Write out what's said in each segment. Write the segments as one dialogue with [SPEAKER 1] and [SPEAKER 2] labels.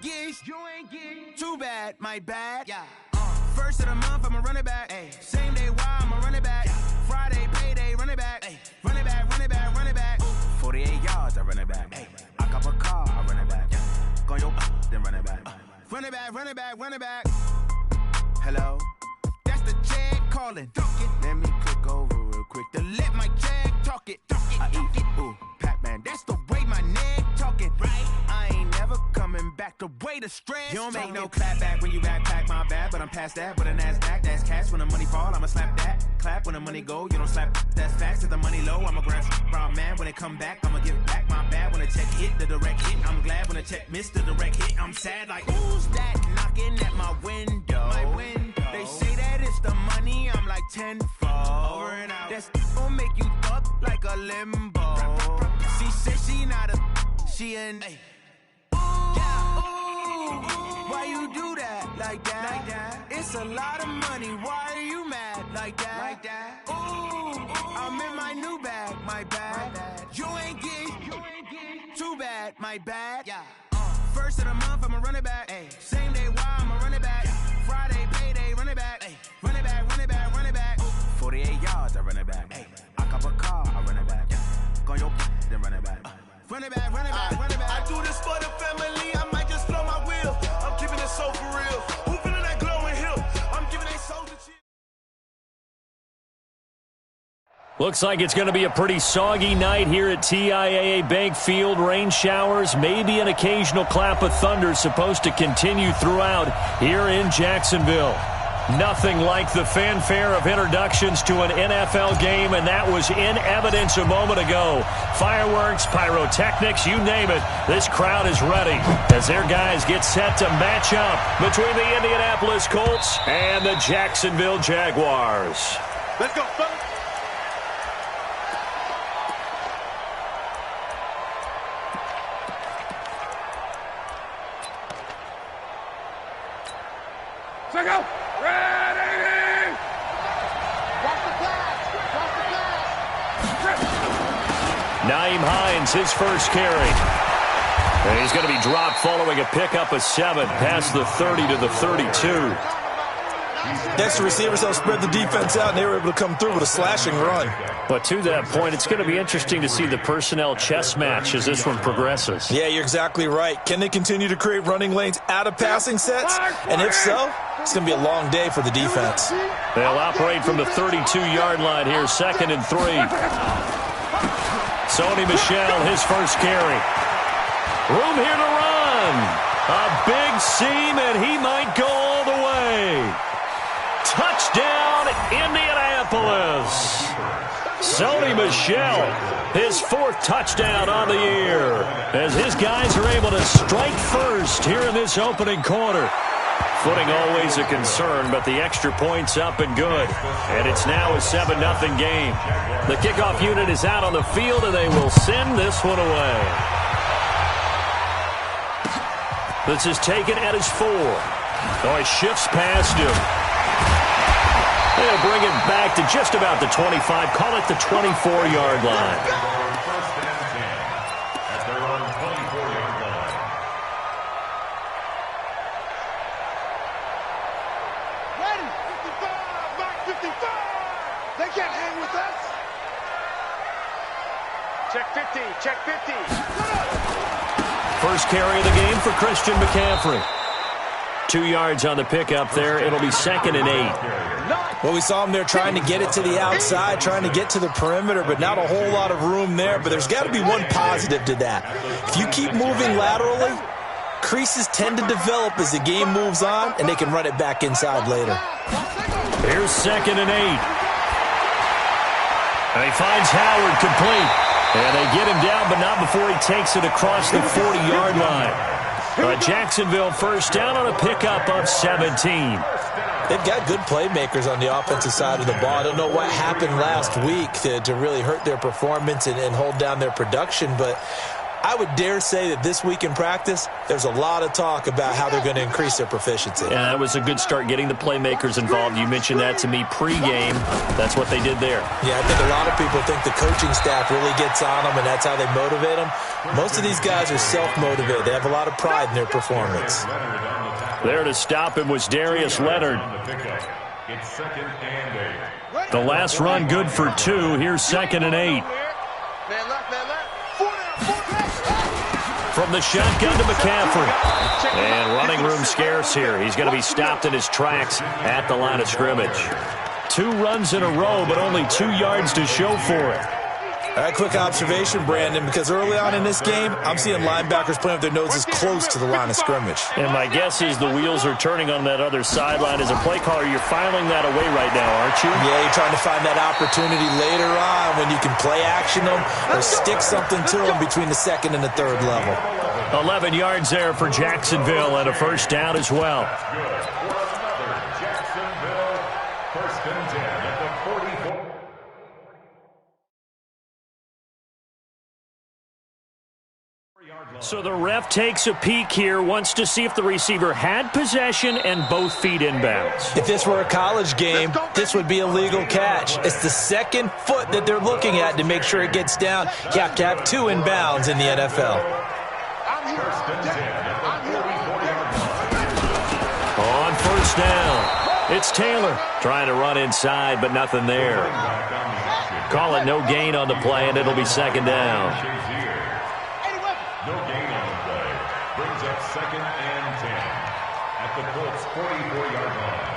[SPEAKER 1] get too bad, my bad. Yeah. First of the month, I'ma run it back. Ay. Same day, why I'ma run it back. Yeah. Friday, payday, run it back. Ay. Run it back, run it back, run it back. Ooh. 48 yards, I run it back. Ay. I cop a car, I run it back. Yeah. Go yo, then run it back. Run it back, run it back, run it back. Hello, that's the Jag calling. Let me click over real quick to let my Jag talk it. I eat, ooh, Pac-Man, that's the way my neck talking. Right, I ain't never coming back the way the stress. You don't make no clap back when you backpack, my bad, but I'm past that. With a NASDAQ, that's cash. When the money fall, I'ma slap that. Clap when the money go, you don't slap. That's facts. If the money low, I'ma grab brown man. When it come back, I'ma give back my bad. When the check hit, the direct hit. I'm glad when the check missed the direct hit. I'm sad like, who's that knocking at my window? They say that it's the money, I'm like tenfold. Over and out. That's gon' make you up like a limbo. She said she not a, she an. Why you do that like that? Like that? It's a lot of money. Why are you mad like that? Like that? Ooh, I'm in my new bag, my bad. You ain't get too bad, my bad. Yeah. First of the month, I'ma run it back. Ay. Same day, why I'ma run it back. Yeah. Friday, payday, run it back. Ay. Run it back, run it back, run it back. Ooh. 48 yards, I run it back. Ay. I cop a car, I run it back. Yeah. Go yo, then run it back. Run it back, run it back, run it back.
[SPEAKER 2] I do this for the family. I might just flow my wheel. I'm keeping it so for real. Who feeling that glowing hill? I'm giving they soul to chill.
[SPEAKER 3] Looks like it's going to be a pretty soggy night here at TIAA Bank Field. Rain showers, maybe an occasional clap of thunder supposed to continue throughout here in Jacksonville. Nothing like the fanfare of introductions to an NFL game, and that was in evidence a moment ago. Fireworks, pyrotechnics, you name it. This crowd is ready as their guys get set to match up between the Indianapolis Colts and the Jacksonville Jaguars.
[SPEAKER 2] Let's go, fellas. Check out. Ready!
[SPEAKER 4] Watch the pass!
[SPEAKER 3] Nyheim Hines, his first carry. And he's going to be dropped following a pickup of 7 past the 30 to the 32.
[SPEAKER 5] Extra receivers helped spread the defense out, and they were able to come through with a slashing run.
[SPEAKER 3] But to that point, it's going to be interesting to see the personnel chess match as this one progresses.
[SPEAKER 5] Yeah, you're exactly right. Can they continue to create running lanes out of passing sets? And if so, it's going to be a long day for the defense.
[SPEAKER 3] They'll operate from the 32-yard line here, 2nd and 3. Sony Michel, his first carry. Room here to run. A big seam, and he might go all the way. Touchdown, Indianapolis. Sony Michel, his 4th touchdown on the year, as his guys are able to strike first here in this opening quarter. Footing always a concern, but the extra point's up and good. And it's now a 7-0 game. The kickoff unit is out on the field, and they will send this one away. This is taken at his 4. Oh, he shifts past him. They'll bring it back to just about the 25. Call it the 24-yard line.
[SPEAKER 2] Ready? 55! Mark 55! They can't hang with us! Check 50, check 50.
[SPEAKER 3] First carry of the game for Christian McCaffrey. 2 yards on the pickup there. It'll be 2nd and 8.
[SPEAKER 5] Well, we saw him there trying to get it to the outside, trying to get to the perimeter, but not a whole lot of room there. But there's got to be one positive to that. If you keep moving laterally, creases tend to develop as the game moves on, and they can run it back inside later.
[SPEAKER 3] Here's 2nd and 8. And he finds Howard complete. And they get him down, but not before he takes it across the 40-yard line. Jacksonville first down on a pickup of 17.
[SPEAKER 5] They've got good playmakers on the offensive side of the ball. I don't know what happened last week to really hurt their performance and hold down their production, but I would dare say that this week in practice, there's a lot of talk about how they're going to increase their proficiency.
[SPEAKER 3] And that was a good start getting the playmakers involved. You mentioned that to me pregame. That's what they did there.
[SPEAKER 5] Yeah, I think a lot of people think the coaching staff really gets on them, and that's how they motivate them. Most of these guys are self-motivated. They have a lot of pride in their performance.
[SPEAKER 3] There to stop him was Darius Leonard. The last run good for 2. Here's 2nd and 8. From the shotgun to McCaffrey. And running room scarce here. He's going to be stopped in his tracks at the line of scrimmage. 2 runs in a row, but only 2 yards to show for it.
[SPEAKER 5] All right, quick observation, Brandon, because early on in this game, I'm seeing linebackers playing with their noses close to the line of scrimmage.
[SPEAKER 3] And my guess is the wheels are turning on that other sideline. As a play caller, you're filing that away right now, aren't you?
[SPEAKER 5] Yeah, you're trying to find that opportunity later on when you can play action them or stick something to them between the 2nd and the 3rd level.
[SPEAKER 3] 11 yards there for Jacksonville and a first down as well. So the ref takes a peek here, wants to see if the receiver had possession and both feet inbounds.
[SPEAKER 5] If this were a college game, this would be a legal catch. It's the 2nd foot that they're looking at to make sure it gets down. You have to have 2 inbounds in the NFL.
[SPEAKER 3] On first down, it's Taylor trying to run inside, but nothing there. Call it no gain on the play, and it'll be 2nd down.
[SPEAKER 6] No gain on the play. Brings up 2nd and 10 at the Colts' 44-yard line.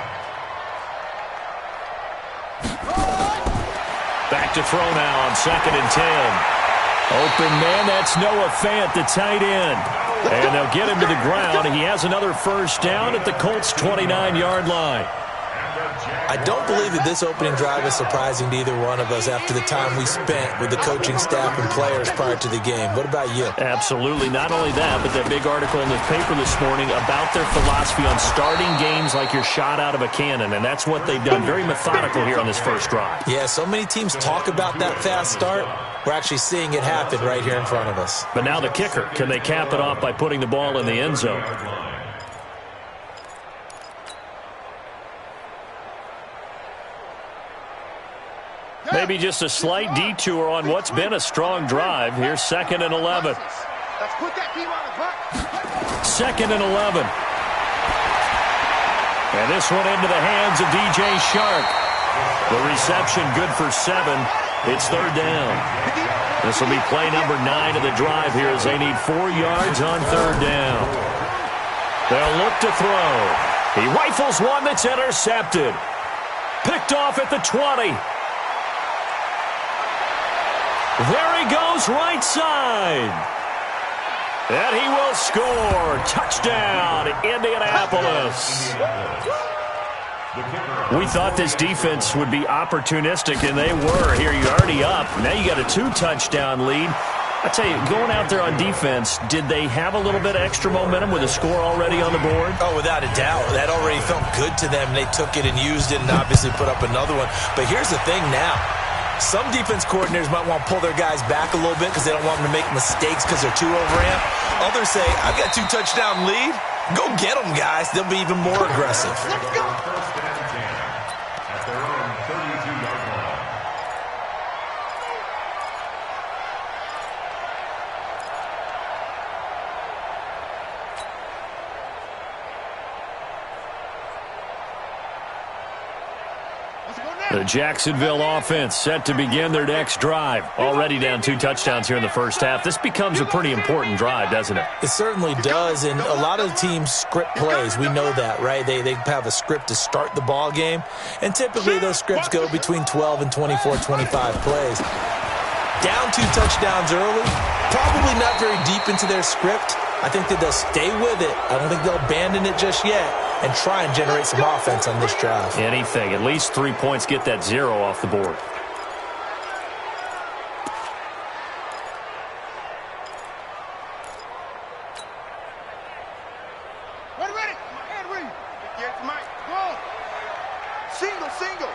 [SPEAKER 3] Back to throw now on 2nd and 10. Open man, that's Noah Fant, the tight end. And they'll get him to the ground. He has another first down at the Colts' 29-yard line.
[SPEAKER 5] I don't believe that this opening drive is surprising to either one of us after the time we spent with the coaching staff and players prior to the game. What about you?
[SPEAKER 3] Absolutely. Not only that, but that big article in the paper this morning about their philosophy on starting games like you're shot out of a cannon, and that's what they've done. Very methodical here on this first drive.
[SPEAKER 5] Yeah, so many teams talk about that fast start. We're actually seeing it happen right here in front of us.
[SPEAKER 3] But now the kicker. Can they cap it off by putting the ball in the end zone? Maybe just a slight detour on what's been a strong drive. Here's 2nd and 11. 2nd and 11. And this one into the hands of DJ Shark. The reception good for 7. It's 3rd down. This will be play number 9 of the drive here as they need 4 yards on 3rd down. They'll look to throw. He rifles one that's intercepted. Picked off at the 20. There he goes, right side. And he will score. Touchdown, Indianapolis. We thought this defense would be opportunistic, and they were. Here, you're already up. Now you got a 2-touchdown lead. I tell you, going out there on defense, did they have a little bit of extra momentum with a score already on the board?
[SPEAKER 5] Oh, without a doubt. That already felt good to them. They took it and used it and obviously put up another one. But here's the thing now. Some defense coordinators might want to pull their guys back a little bit because they don't want them to make mistakes because they're too overamped. Others say, I've got a 2-touchdown lead. Go get them, guys. They'll be even more aggressive.
[SPEAKER 6] Let's go. 1st and 10 at their own 32-yard line.
[SPEAKER 3] The Jacksonville offense set to begin their next drive. Already down 2 touchdowns here in the first half. This becomes a pretty important drive, doesn't it?
[SPEAKER 5] It certainly does, and a lot of teams script plays. We know that, right? They have a script to start the ball game, and typically those scripts go between 12 and 24, 25 plays. Down 2 touchdowns early, probably not very deep into their script. I think that they'll stay with it. I don't think they'll abandon it just yet and try and generate some offense on this drive.
[SPEAKER 3] Anything. At least 3 points, get that 0 off the board.
[SPEAKER 4] Ready. Ready. Get the mic. Go. Single.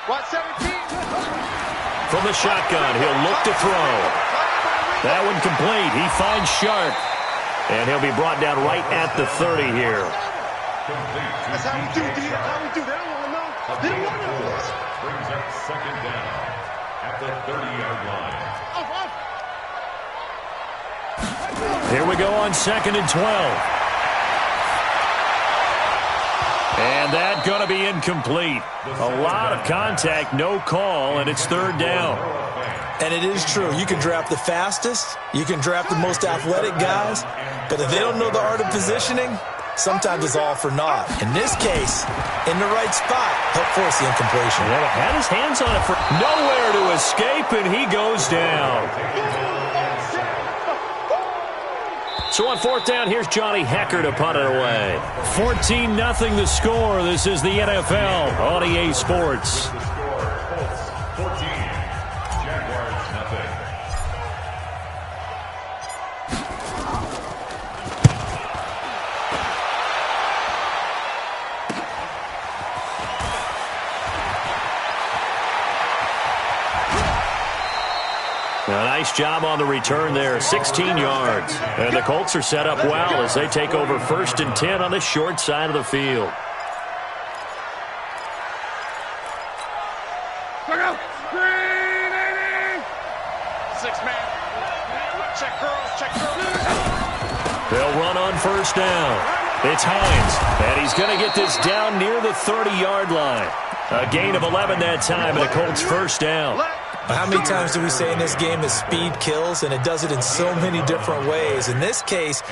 [SPEAKER 4] Watch 17.
[SPEAKER 3] From the shotgun, he'll look to throw. That one complete. He finds Sharp. And he'll be brought down right at the 30 here.
[SPEAKER 4] That's how we do, D. That's how we do. They don't want to know. They don't want to know this.
[SPEAKER 6] Brings up second down at the 30-yard line.
[SPEAKER 3] Here we go on 2nd and 12. And that's going to be incomplete. A lot of contact, no call, and it's 3rd down.
[SPEAKER 5] And it is true. You can draft the fastest. You can draft the most athletic guys. But if they don't know the art of positioning, sometimes it's all for naught. In this case, in the right spot, help force the incompletion.
[SPEAKER 3] Yeah, had his hands on it for nowhere to escape, and he goes down. So on 4th down, here's Johnny Hecker to punt it away. 14-0 the score. This is the NFL on EA Sports.
[SPEAKER 6] The score, Colts 14, Jaguars nothing.
[SPEAKER 3] A nice job on the return there, 16 yards. And the Colts are set up well as they take over 1st and 10 on the short side of the field.
[SPEAKER 4] Green 80. 6-man. Check girls, check girls.
[SPEAKER 3] They'll run on 1st down. It's Hines, and he's going to get this down near the 30-yard line. A gain of 11 that time, and the Colts 1st down.
[SPEAKER 5] How many times do we say in this game that speed kills, and it does it in so many different ways? In this case,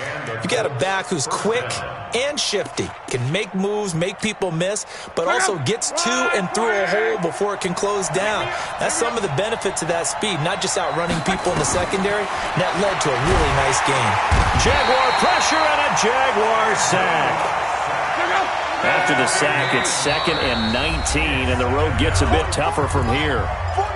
[SPEAKER 5] you got a back who's quick and shifty, can make moves, make people miss, but also gets to and through a hole before it can close down. That's some of the benefits of that speed, not just outrunning people in the secondary. That led to a really nice game.
[SPEAKER 3] Jaguar pressure and a Jaguar sack. After the sack, it's 2nd and 19, and the road gets a bit tougher from here.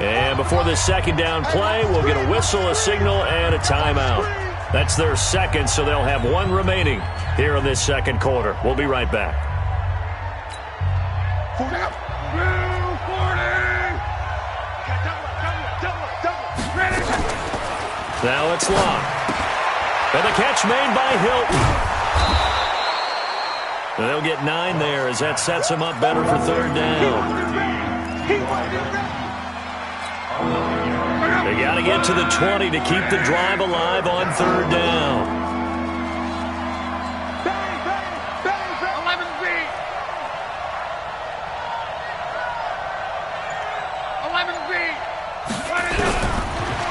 [SPEAKER 3] And before this 2nd down play, we'll get a whistle, a signal, and a timeout. That's their 2nd, so they'll have 1 remaining here in this 2nd quarter. We'll be right back. Now it's locked. And the catch made by Hilton. They'll get 9 there as that sets them up better for 3rd down. They got to get to the 20 to keep the drive alive on 3rd down.
[SPEAKER 4] 11B. 11B.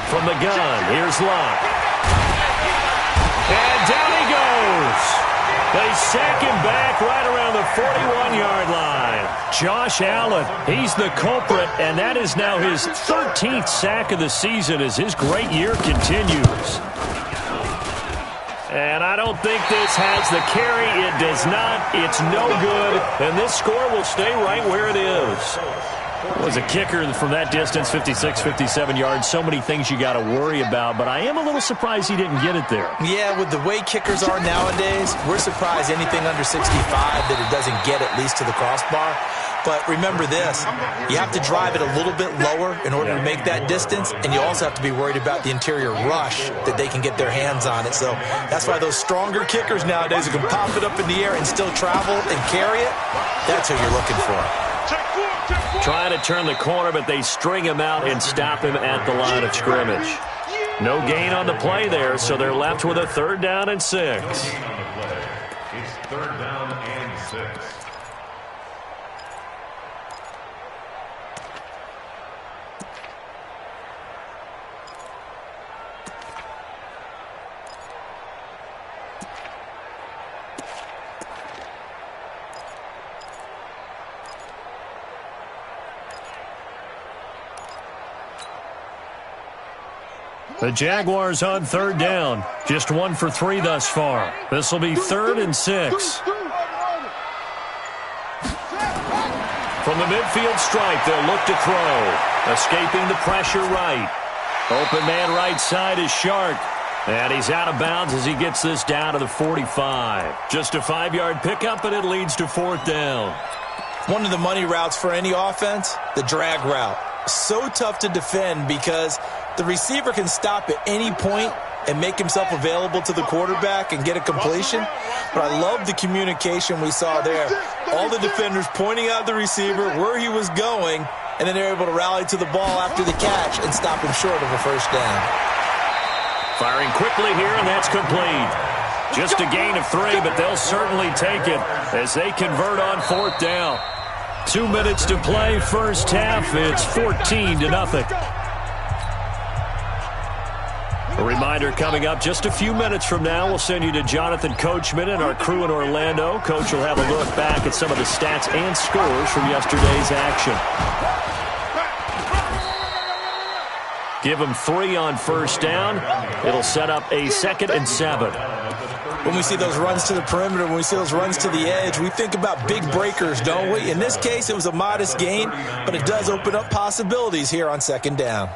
[SPEAKER 3] From the gun, here's Locke. And down he goes. They sack him back right around the 41-yard line. Josh Allen, he's the culprit, and that is now his 13th sack of the season as his great year continues. And I don't think this has the carry. It does not. It's no good, and this score will stay right where it is. Was a kicker from that distance, 56, 57 yards. So many things you got to worry about, but I am a little surprised he didn't get it there.
[SPEAKER 5] Yeah, with the way kickers are nowadays, we're surprised anything under 65 that it doesn't get at least to the crossbar. But remember this, you have to drive it a little bit lower in order to make that distance, and you also have to be worried about the interior rush that they can get their hands on it. So that's why those stronger kickers nowadays who can pop it up in the air and still travel and carry it, that's who you're looking for.
[SPEAKER 3] Trying to turn the corner, but they string him out and stop him at the line of scrimmage. No gain on the play there, so they're left with a 3rd down and 6.
[SPEAKER 6] No gain on the play. It's 3rd down and 6.
[SPEAKER 3] The Jaguars on 3rd down. Just 1 for 3 thus far. This will be 3rd and 6. From the midfield stripe, they'll look to throw. Escaping the pressure right. Open man right side is Shark. And he's out of bounds as he gets this down to the 45. Just a 5-yard pickup, and it leads to 4th down.
[SPEAKER 5] One of the money routes for any offense, the drag route. so tough to defend because the receiver can stop at any point and make himself available to the quarterback and get a completion. But I love the communication we saw there. All the defenders pointing out the receiver, where he was going, and then they're able to rally to the ball after the catch and stop him short of a first down.
[SPEAKER 3] Firing quickly here, and that's complete. Just a gain of 3, but they'll certainly take it as they convert on 4th down. 2 minutes to play, first half. It's 14-0. A reminder coming up just a few minutes from now, we'll send you to Jonathan Coachman and our crew in Orlando. Coach will have a look back at some of the stats and scores from yesterday's action. Give them 3 on first down. It'll set up a 2nd and 7.
[SPEAKER 5] When we see those runs to the perimeter, when we see those runs to the edge, we think about big breakers, don't we? In this case, it was a modest gain, but it does open up possibilities here on 2nd down.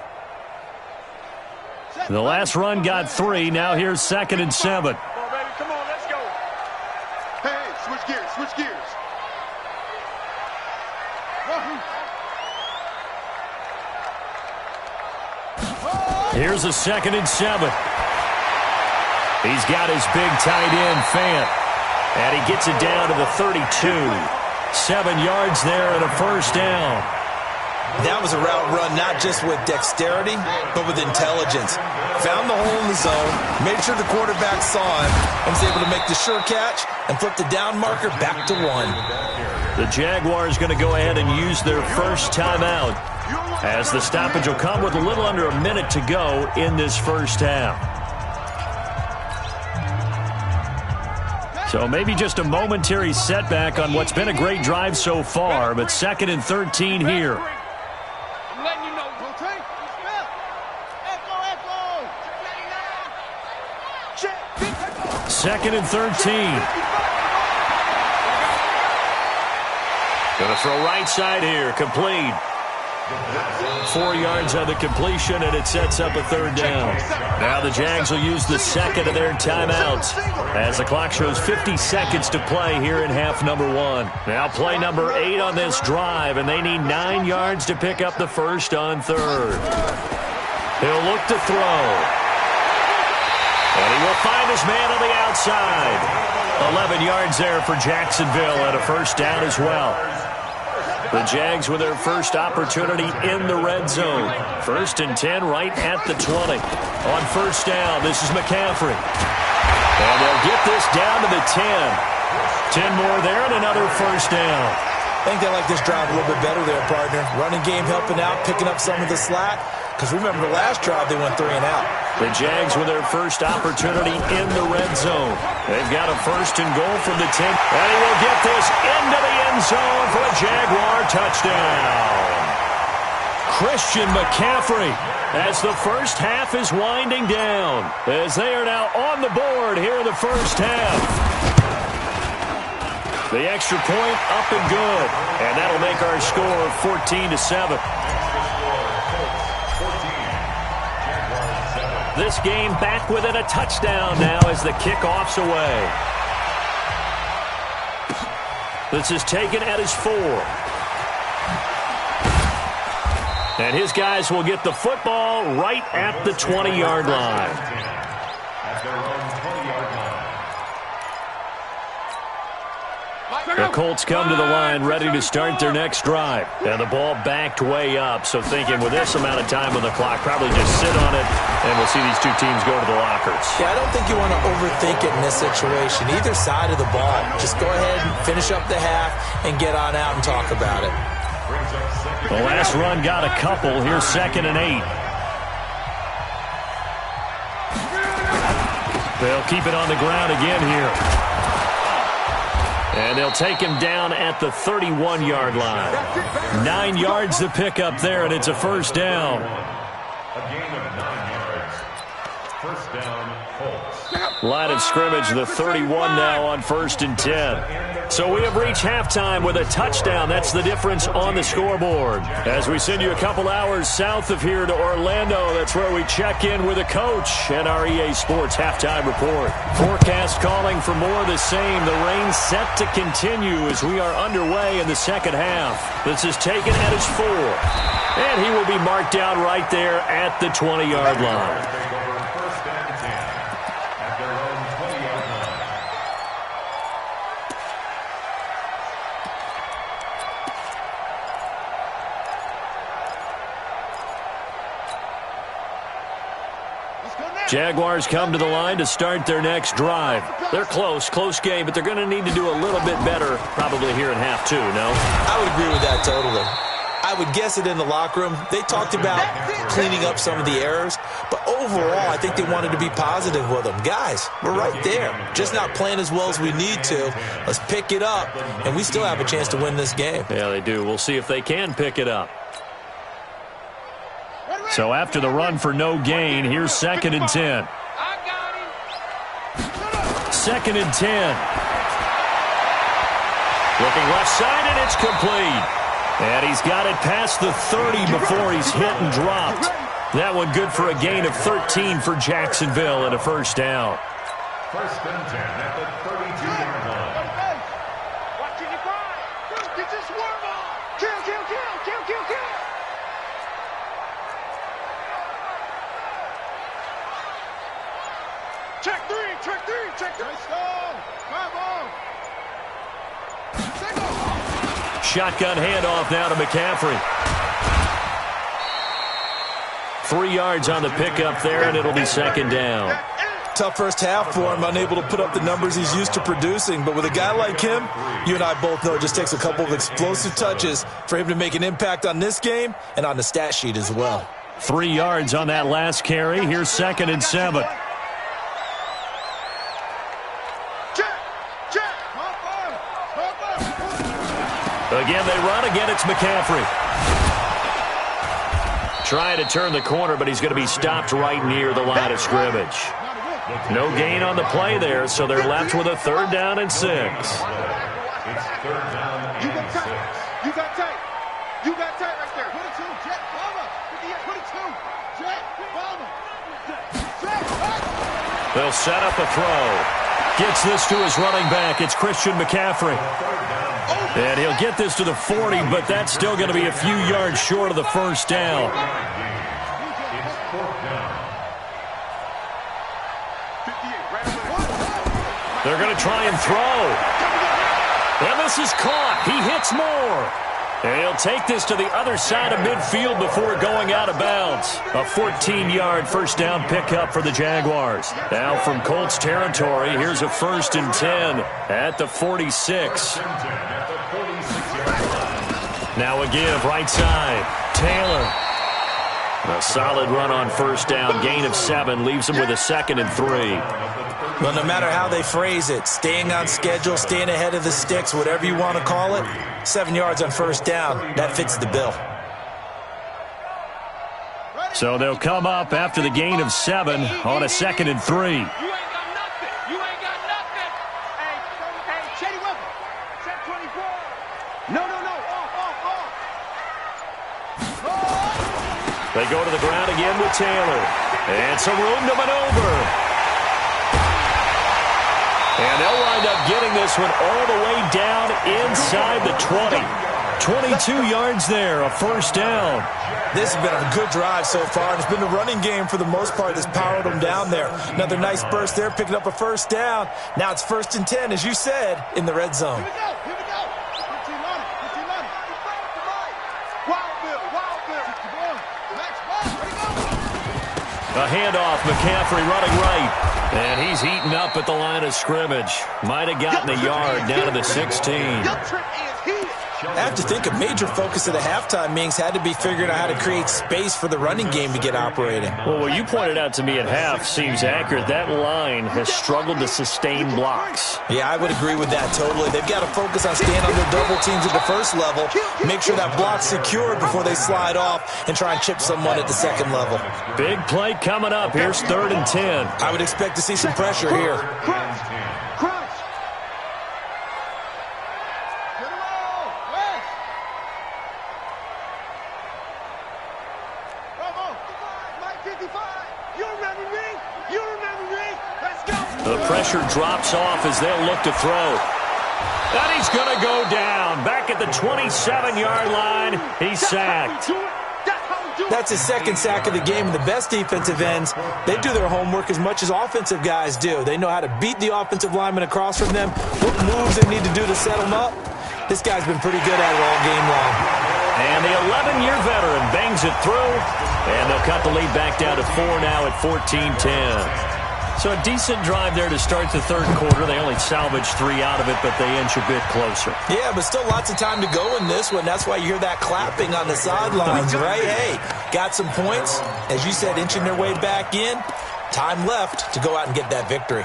[SPEAKER 3] The last run got 3. Now here's 2nd and 7.
[SPEAKER 4] Come on, baby. Come on, let's go. Hey, switch gears, switch gears.
[SPEAKER 3] Here's a 2nd and 7. He's got his big tight end, Fant. And he gets it down to the 32. 7 yards there and a first down.
[SPEAKER 5] That was a route run not just with dexterity, but with intelligence. Found the hole in the zone, made sure the quarterback saw him, and was able to make the sure catch and flip the down marker back to 1.
[SPEAKER 3] The Jaguars going to go ahead and use their first timeout, as the stoppage will come with a little under a minute to go in this first half. So maybe just a momentary setback on what's been a great drive so far, but 2nd and 13 here. Second and 13. Going to throw right side here. Complete. 4 yards on the completion, and it sets up a 3rd down. Now the Jags will use the 2nd of their timeouts as the clock shows 50 seconds to play here in half number 1. Now play number 8 on this drive, and they need 9 yards to pick up the first on 3rd. He'll look to throw. And he will find his man on the outside. 11 yards there for Jacksonville and a first down as well. The Jags with their first opportunity in the red zone. 1st and 10 right at the 20. On first down, this is McCaffrey. And they'll get this down to the 10. 10 more there and another first down.
[SPEAKER 5] I think they like this drive a little bit better there, partner. Running game helping out, picking up some of the slack. Because remember, the last drive they went 3 and out.
[SPEAKER 3] The Jags with their first opportunity in the red zone. They've got a 1st and goal from the 10. And he will get this into the end zone for a Jaguar touchdown. Christian McCaffrey as the first half is winding down. As they are now on the board here in the first half. The extra point up and good. And that'll make our score 14-7. This game back within a touchdown now as the kickoff's away. This is taken at his 4. And his guys will get the football right at the 20-yard line. The Colts come to the line ready to start their next drive. And the ball backed way up, so thinking with this amount of time on the clock, probably just sit on it, and we'll see these two teams go to the lockers.
[SPEAKER 5] Yeah, I don't think you want to overthink it in this situation. Either side of the ball. Just go ahead and finish up the half and get on out and talk about it.
[SPEAKER 3] The last run got a couple. Here's 2nd and 8. They'll keep it on the ground again here. And they'll take him down at the 31-yard line. 9 yards to pick up there, and it's a first down.
[SPEAKER 6] A gain of 9 yards. First down, Colts.
[SPEAKER 3] Line of scrimmage, the 31 now on 1st and 10. So we have reached halftime with a touchdown. That's the difference on the scoreboard. As we send you a couple hours south of here to Orlando, that's where we check in with a coach and our EA Sports halftime report. Forecast calling for more of the same. The rain set to continue as we are underway in the second half. This is taken at his 4. And he will be marked down right there at the 20-yard line. Jaguars come to the line to start their next drive. They're close game, but they're going to need to do a little bit better probably here in half 2, no?
[SPEAKER 5] I would agree with that totally. I would guess it in the locker room. They talked about cleaning up some of the errors, but overall, I think they wanted to be positive with them. Guys, we're right there. Just not playing as well as we need to. Let's pick it up, and we still have a chance to win this game.
[SPEAKER 3] Yeah, they do. We'll see if they can pick it up. So after the run for no gain, here's 2nd and 10. 2nd and 10. Looking left side, and it's complete. And he's got it past the 30 before he's hit and dropped. That one good for a gain of 13 for Jacksonville and a first down.
[SPEAKER 6] 1st and 10 at the 32-yard line.
[SPEAKER 4] Watching you cry. Get this worm on. Kill. Check three. Come on.
[SPEAKER 3] Shotgun handoff now to McCaffrey. 3 yards on the pickup there, and it'll be 2nd down.
[SPEAKER 5] Tough first half for him, unable to put up the numbers he's used to producing. But with a guy like him, you and I both know it just takes a couple of explosive touches for him to make an impact on this game and on the stat sheet as well.
[SPEAKER 3] 3 yards on that last carry. Here's 2nd and 7. Again, they run. Again, it's McCaffrey. Trying to turn the corner, but he's going to be stopped right near the line of scrimmage. No gain on the play there, so they're left with a 3rd down and 6.
[SPEAKER 6] It's 3rd down and 6.
[SPEAKER 4] You got tight right there. Put it 2. Jet, Bomber. Put it 2. Jet, Bomber.
[SPEAKER 3] They'll set up a throw. Gets this to his running back. It's Christian McCaffrey. And he'll get this to the 40, but that's still going to be a few yards short of the first down. They're going to try and throw. And this is caught. He hits more. And he'll take this to the other side of midfield before going out of bounds. A 14-yard first down pickup for the Jaguars. Now from Colts territory, here's a 1st and 10 at the 46. Now again, right side, Taylor. A solid run on first down, gain of 7, leaves him with a 2nd and 3.
[SPEAKER 5] Well, no matter how they phrase it, staying on schedule, staying ahead of the sticks, whatever you want to call it, 7 yards on first down, that fits the bill.
[SPEAKER 3] So they'll come up after the gain of 7 on a 2nd and 3.
[SPEAKER 4] You ain't got nothing. Hey, Shady Weapon. Set 24. No. Off.
[SPEAKER 3] They go to the ground again with Taylor. And some room to maneuver. And they'll wind up getting this one all the way down inside the 20. 22 yards there, a first down.
[SPEAKER 5] This has been a good drive so far, and it's been the running game for the most part that's powered them down there. Another nice burst there, picking up a first down. Now it's 1st and 10, as you said, in the red zone.
[SPEAKER 4] Here we go. 15 on it. Wildville. Max ball. Ready go.
[SPEAKER 3] A handoff, McCaffrey running right. And he's heating up at the line of scrimmage. Might have gotten a yard down to the 16.
[SPEAKER 4] Your trip is here.
[SPEAKER 5] I have to think a major focus of the halftime meetings had to be figuring out how to create space for the running game to get operating.
[SPEAKER 3] Well, what you pointed out to me at half seems accurate. That line has struggled to sustain blocks.
[SPEAKER 5] Yeah, I would agree with that totally. They've got to focus on staying under double teams at the first level, make sure that block's secured before they slide off, and try and chip someone at the second level.
[SPEAKER 3] Big play coming up. Here's 3rd and 10.
[SPEAKER 5] I would expect to see some pressure here.
[SPEAKER 4] Crunch.
[SPEAKER 3] pressure drops off as they'll look to throw. And he's going to go down. Back at the 27-yard line, he's sacked.
[SPEAKER 5] That's his second sack of the game, and the best defensive ends, they do their homework as much as offensive guys do. They know how to beat the offensive lineman across from them, what moves they need to do to set them up. This guy's been pretty good at it all game long.
[SPEAKER 3] And the 11-year veteran bangs it through, and they'll cut the lead back down to 4 now at 14-10. So a decent drive there to start the third quarter. They only salvaged 3 out of it, but they inch a bit closer.
[SPEAKER 5] Yeah, but still lots of time to go in this one. That's why you hear that clapping on the sidelines, right? Hey, got some points. As you said, inching their way back in. Time left to go out and get that victory.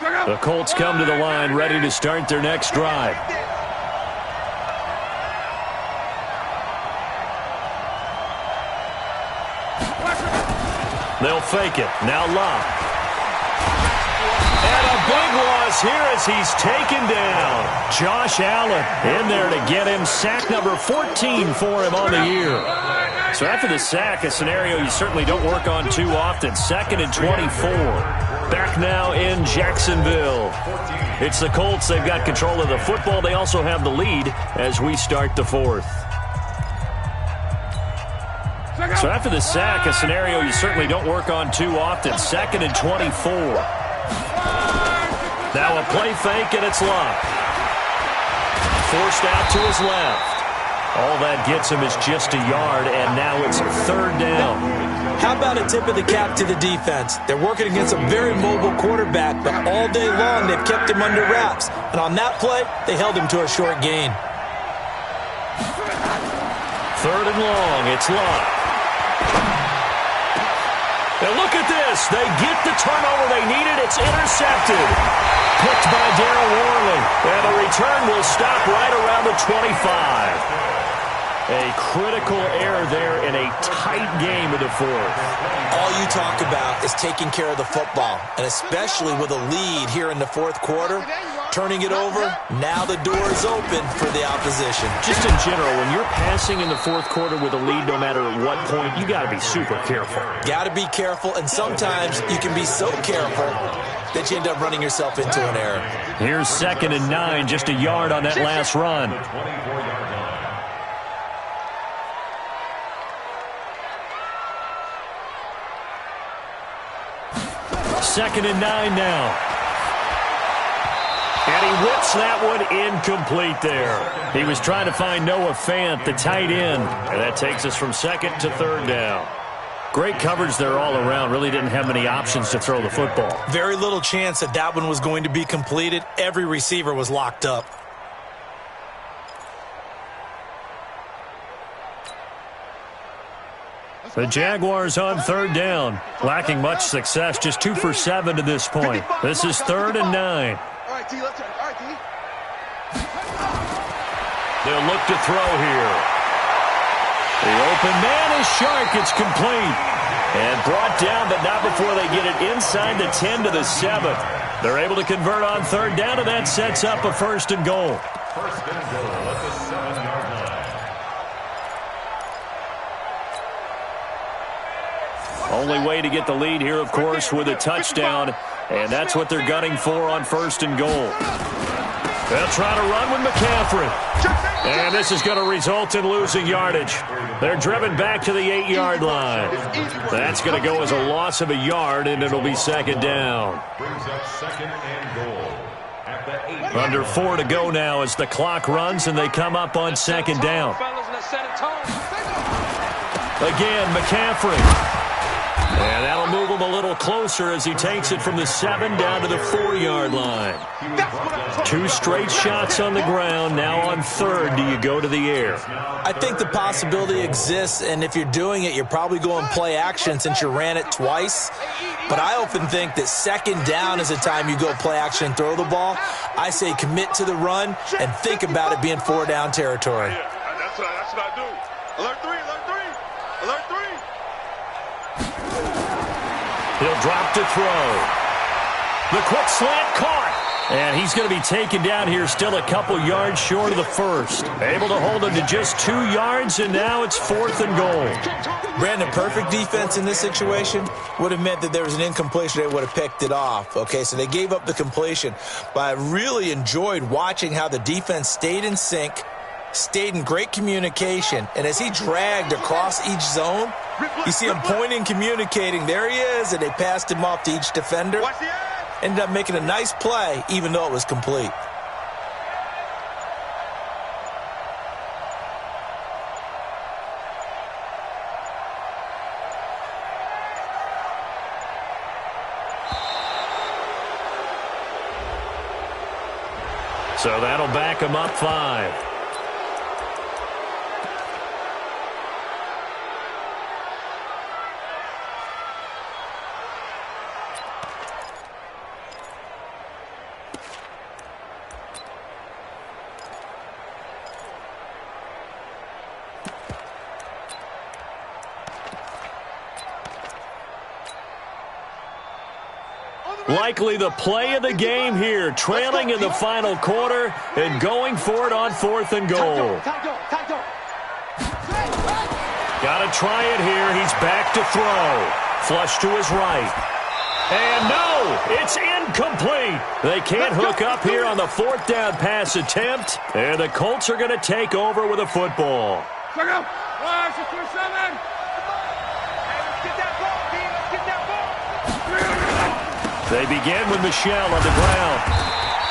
[SPEAKER 3] The Colts come to the line ready to start their next drive. They'll fake it. Now Locke. And a big loss here as he's taken down. Josh Allen in there to get him. Sack number 14 for him on the year. So after the sack, a scenario you certainly don't work on too often. 2nd and 24. Back now in Jacksonville. It's the Colts. They've got control of the football. They also have the lead as we start the fourth. So after the sack, a scenario you certainly don't work on too often. 2nd and 24. Now a play fake, and it's Locke. Forced out to his left. All that gets him is just a yard, and now it's 3rd down.
[SPEAKER 5] How about a tip of the cap to the defense? They're working against a very mobile quarterback, but all day long they've kept him under wraps. And on that play, they held him to a short gain.
[SPEAKER 3] 3rd and long, it's Locke. Now look at this. They get the turnover they needed. It's intercepted. Picked by Darryl Worley. And the return will stop right around the 25. A critical error there in a tight game of the fourth.
[SPEAKER 5] All you talk about is taking care of the football, and especially with a lead here in the fourth quarter, turning it over, now the door is open for the opposition.
[SPEAKER 3] Just in general, when you're passing in the fourth quarter with a lead, no matter at what point, you got to be super careful.
[SPEAKER 5] Got to be careful, and sometimes you can be so careful that you end up running yourself into an error.
[SPEAKER 3] Here's 2nd and 9, just a yard on that last run. 2nd and 9 now. And he whips that one incomplete there. He was trying to find Noah Fant, the tight end. And that takes us from 2nd to 3rd down. Great coverage there all around. Really didn't have many options to throw the football.
[SPEAKER 5] Very little chance that that one was going to be completed. Every receiver was locked up.
[SPEAKER 3] The Jaguars on 3rd down. Lacking much success. Just 2 for 7 to this point. This is 3rd and 9.
[SPEAKER 4] All right, T, let's turn. All right, T.
[SPEAKER 3] They'll look to throw here. The open man is Shark. It's complete. And brought down, but not before they get it inside the 10 to the 7. They're able to convert on 3rd down, and that sets up a 1st and goal.
[SPEAKER 6] 1st and goal at the 7-yard line.
[SPEAKER 3] Only way to get the lead here, of course, with a touchdown. And that's what they're gunning for on 1st and goal. They'll try to run with McCaffrey. And this is going to result in losing yardage. They're driven back to the 8-yard line. That's going to go as a loss of a yard, and it'll be 2nd down.
[SPEAKER 6] Brings up 2nd and goal at the 8.
[SPEAKER 3] Under 4 to go now as the clock runs, and they come up on 2nd down. Again, McCaffrey. And that'll move him a little closer as he takes it from the 7 down to the 4-yard line. 2 straight shots on the ground. Now on 3rd, do you go to the air?
[SPEAKER 5] I think the possibility exists, and if you're doing it, you're probably going play action since you ran it twice. But I often think that 2nd down is the time you go play action and throw the ball. I say commit to the run and think about it being 4-down territory.
[SPEAKER 2] That's what I do. Alert 3, alert 3, alert 3.
[SPEAKER 3] He'll drop to throw. The quick slant caught. And he's going to be taken down here still a couple yards short of the first. Able to hold him to just 2 yards, and now it's 4th and goal.
[SPEAKER 5] Brandon, perfect defense in this situation would have meant that there was an incompletion. They would have picked it off. Okay, so they gave up the completion. But I really enjoyed watching how the defense stayed in sync, stayed in great communication, and as he dragged across each zone, you see him pointing, communicating. There he is, and they passed him off to each defender. Ended up making a nice play, even though it was complete.
[SPEAKER 3] So that'll back him up 5. Likely the play of the game here, trailing in the final quarter and going for it on 4th and goal. Got to try it here. He's back to throw. Flush to his right. And no, it's incomplete. They can't hook up here on the 4th down pass attempt, and the Colts are going to take over with a football. They begin with Michel on the ground.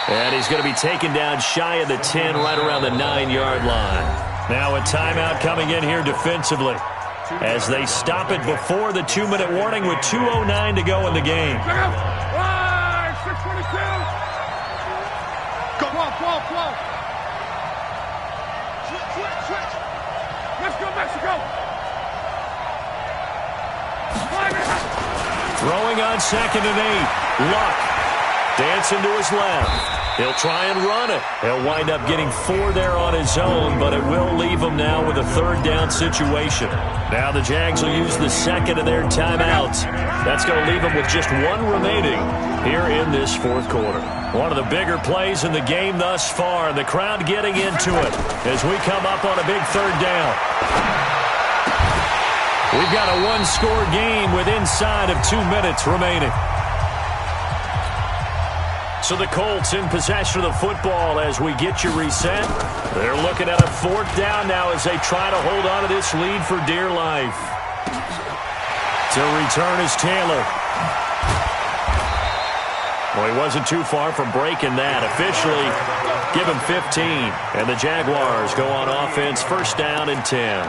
[SPEAKER 3] And he's going to be taken down shy of the 10, right around the 9-yard line. Now a timeout coming in here defensively as they stop it before the 2-minute warning with 2:09 to go in the game.
[SPEAKER 4] Let's go, Mexico!
[SPEAKER 3] Throwing on 2nd and 8. Luck dancing to his left. He'll try and run it. He'll wind up getting 4 there on his own, but it will leave him now with a 3rd down situation. Now the Jags will use the 2nd of their timeouts. That's going to leave them with just 1 remaining here in this 4th quarter. One of the bigger plays in the game thus far, and the crowd getting into it as we come up on a big 3rd down. We've got a 1-score game with inside of 2 minutes remaining. So the Colts in possession of the football as we get you reset. They're looking at a 4th down now as they try to hold on to this lead for dear life. To return is Taylor. Well, he wasn't too far from breaking that. Officially, give him 15. And the Jaguars go on offense, 1st down and 10.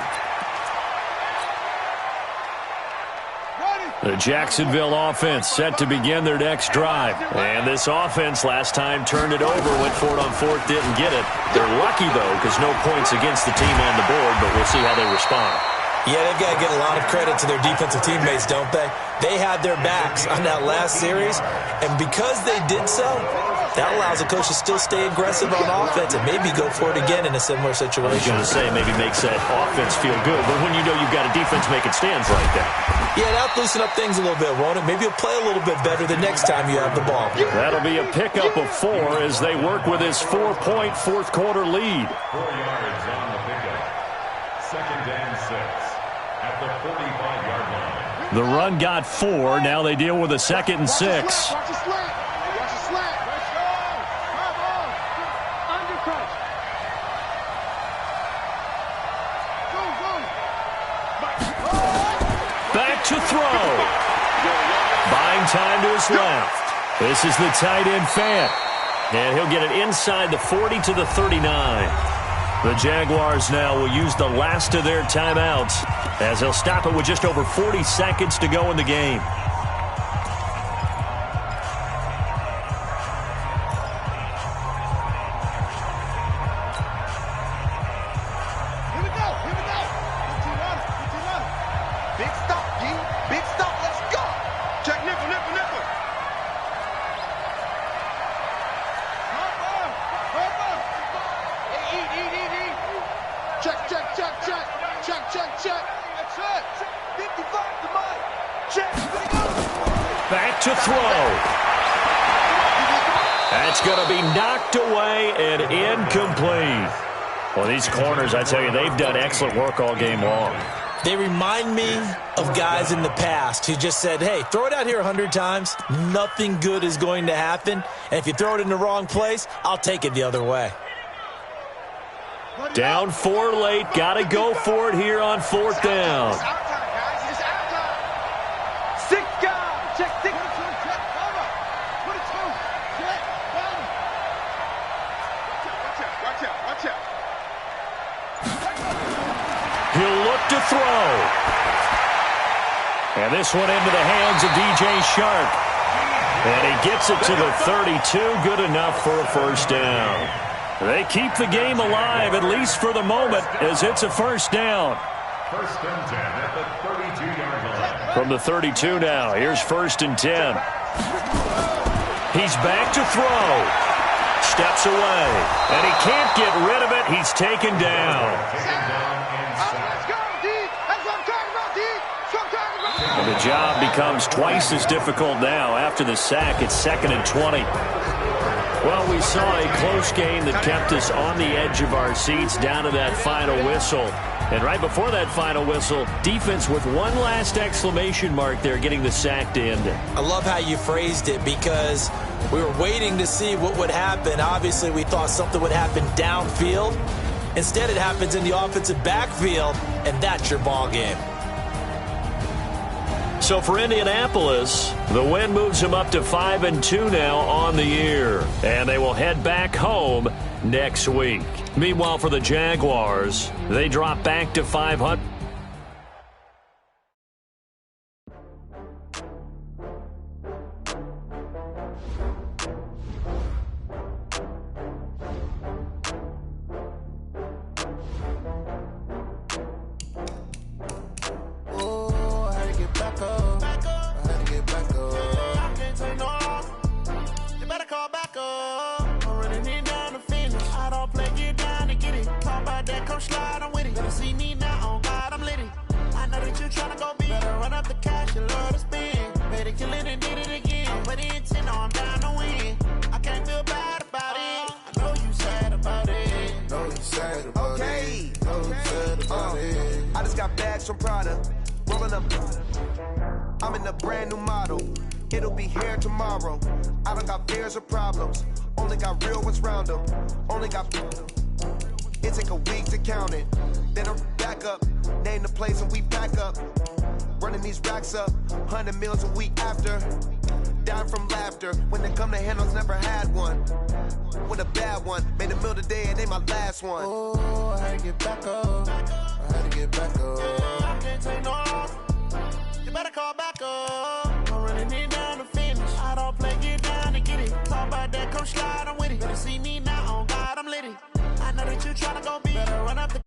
[SPEAKER 3] The Jacksonville offense set to begin their next drive. And this offense last time turned it over, went for it on 4th, didn't get it. They're lucky, though, because no points against the team on the board, but we'll see how they respond.
[SPEAKER 5] Yeah, they've got to get a lot of credit to their defensive teammates, don't they? They had their backs on that last series, and because they did so, that allows the coach to still stay aggressive on offense and maybe go for it again in a similar situation.
[SPEAKER 3] I was going to say, maybe makes that offense feel good, but when you know you've got a defense making stands right there.
[SPEAKER 5] Yeah, that'll loosen up things a little bit, won't it? Maybe you'll play a little bit better the next time you have the ball.
[SPEAKER 3] That'll be a pickup of 4 as they work with his 4-point 4th quarter lead.
[SPEAKER 6] 4 yards on the pickup. 2nd and 6 at the 45-yard line.
[SPEAKER 3] The run got 4. Now they deal with a 2nd and 6.
[SPEAKER 4] Watch the slant. Watch the slant. Let's go. Come on. Undercut.
[SPEAKER 3] Back to throw. Buying time to his left. This is the tight end Fant. And he'll get it inside the 40 to the 39. The Jaguars now will use the last of their timeouts as they'll stop it with just over 40 seconds to go in the game. Back to throw. That's going to be knocked away and incomplete. Well, these corners, I tell you, they've done excellent work all game long.
[SPEAKER 5] They remind me of guys in the past who just said, hey, throw it out here 100 times. Nothing good is going to happen. And if you throw it in the wrong place, I'll take it the other way.
[SPEAKER 3] Down 4 late. Got to go for it here on 4th down.
[SPEAKER 4] It's our time, guys. It's our time. 6 guys. Check 6. Watch out.
[SPEAKER 3] He'll look to throw. And this one into the hands of DJ Shark. And he gets it to the 32. Good enough for a first down. They keep the game alive, at least for the moment, as it's a first down.
[SPEAKER 6] First and 10 at the 32-yard line.
[SPEAKER 3] From the 32 now, here's 1st and 10. He's back to throw. Steps away. And he can't get rid of it. He's taken down.
[SPEAKER 4] Let's go, D. That's what I'm talking about, D. That's what I'm talking about.
[SPEAKER 3] And the job becomes twice as difficult now. After the sack, it's 2nd and 20. Well, we saw a close game that kept us on the edge of our seats down to that final whistle. And right before that final whistle, defense with one last exclamation mark there, getting the sack to end it.
[SPEAKER 5] I love how you phrased it because we were waiting to see what would happen. Obviously, we thought something would happen downfield. Instead, it happens in the offensive backfield, and that's your ball game.
[SPEAKER 3] So for Indianapolis, the win moves them up to 5-2 now on the year. And they will head back home next week. Meanwhile, for the Jaguars, they drop back to 500.
[SPEAKER 1] Some product, rolling up. I'm in a brand new model. It'll be here tomorrow. I don't got fears or problems. Only got real ones round them. Only got. It take a week to count it. Then I'm back up. Name the place and we back up. Running these racks up. 100 meals a week after. Dying from laughter. When they come to handles, never had one. With a bad one. Made a meal today and they my last one.
[SPEAKER 2] Oh, I had to get back up. I had to get back up. I can't take no loss. You better call back up. I'm running it down to finish. I don't play, get down to get it. Talk about that, come slide, I'm with it. Better see me now, on God, I'm litty. I know that you tryna go be. Better run up the